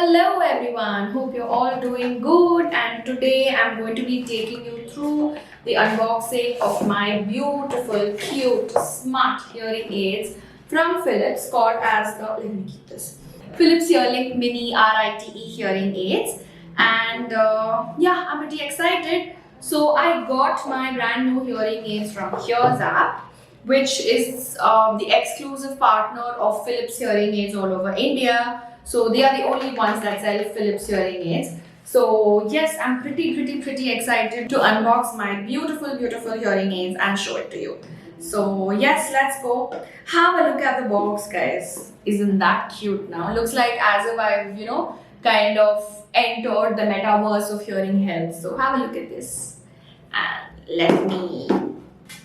Hello everyone, hope you're all doing good, and today I'm going to be taking you through the unboxing of my beautiful, cute, smart hearing aids from Philips called as the, let me keep this, Philips Hearlink MiniRITE hearing aids. And yeah, I'm pretty excited. So I got my brand new hearing aids from Hearzap, which is the exclusive partner of Philips hearing aids all over India. So they are the only ones that sell Philips hearing aids. So yes, I'm pretty excited to unbox my beautiful hearing aids and show it to you. So yes, let's go. Have a look at the box, guys. Isn't that cute now? Looks like as if I've, kind of entered the metaverse of hearing health. So have a look at this. And let me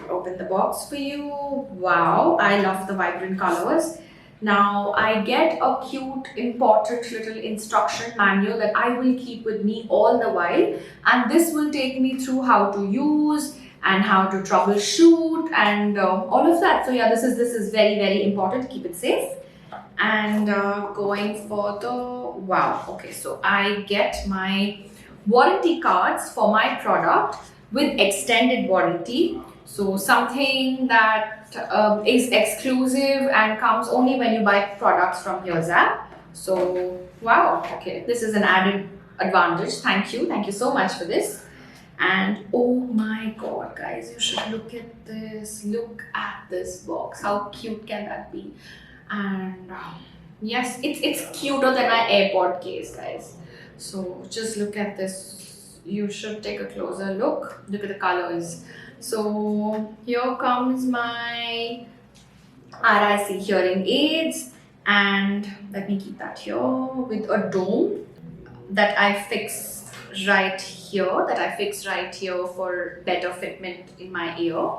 open the box for you. Wow, I love the vibrant colors. Now I get a cute, important little instruction manual that I will keep with me all the while, and this will take me through how to use and how to troubleshoot and all of that. So yeah, this is very important. Keep it safe. And going for the wow. Okay, so I get my warranty cards for my product with extended warranty. So something that is exclusive and comes only when you buy products from Hearzap. So wow, okay, this is an added advantage. Thank you so much for this. And oh my god, guys, you should look at this. Look at this box. How cute can that be? And yes, it's cuter than my AirPod case, guys. So just look at this. You should take a closer look. Look at the colors. So here comes my RIC hearing aids, and let me keep that here with a dome that I fix right here, for better fitment in my ear.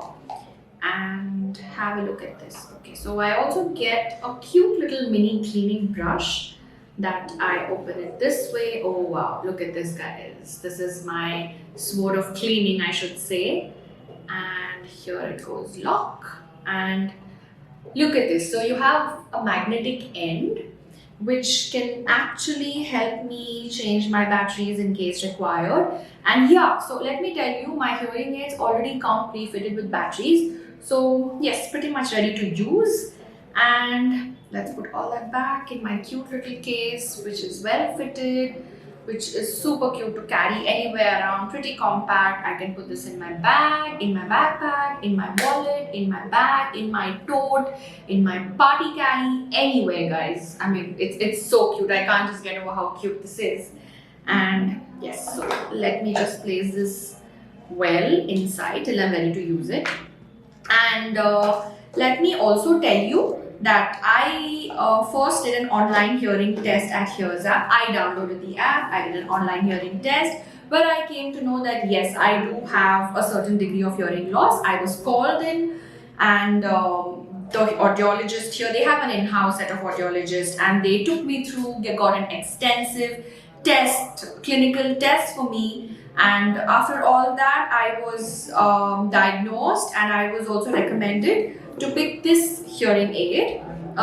And have a look at this. Okay, so I also get a cute little mini cleaning brush that I open it this way. Oh wow, look at this, guys. This is my sword of cleaning, I should say. And here it goes, lock. And look at this. So you have a magnetic end which can actually help me change my batteries in case required. And yeah, so let me tell you, my hearing aids already come pre-fitted with batteries. So yes, pretty much ready to use. And let's put all that back in my cute little case, which is well fitted, which is super cute to carry anywhere around, pretty compact. I can put this in my bag, in my backpack, in my wallet, in my bag, in my tote, in my party carry, anywhere, guys. I mean, it's so cute. I can't just get over how cute this is. And yes, so let me just place this well inside till I'm ready to use it. And let me also tell you that I first did an online hearing test at Hearzap. I downloaded the app, I did an online hearing test, but I came to know that yes, I do have a certain degree of hearing loss. I was called in, and the audiologist here, they have an in-house set of audiologists, and they took me through, they got an extensive clinical test for me. And after all that, I was diagnosed, and I was also recommended to pick this hearing aid,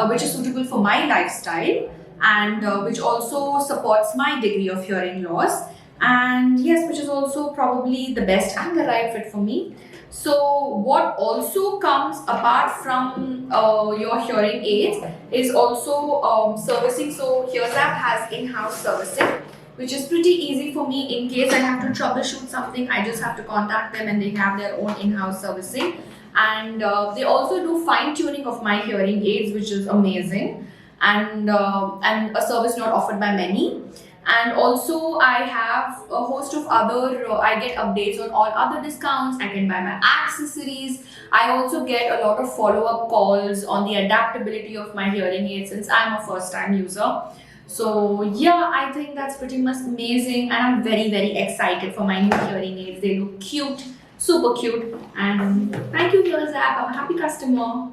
which is suitable for my lifestyle, and which also supports my degree of hearing loss, and yes, which is also probably the best and the right fit for me. So what also comes apart from your hearing aids is also servicing. So Hearzap has in-house servicing, which is pretty easy for me. In case I have to troubleshoot something, I just have to contact them, and they have their own in-house servicing. And they also do fine-tuning of my hearing aids, which is amazing, and a service not offered by many. And also I have a host of other, I get updates on all other discounts. I can buy my accessories. I also get a lot of follow-up calls on the adaptability of my hearing aids, since I'm a first-time user. So yeah, I think that's pretty much amazing, and I'm very excited for my new hearing aids. They look cute, super cute, and thank you, Hearzap. I'm a happy customer.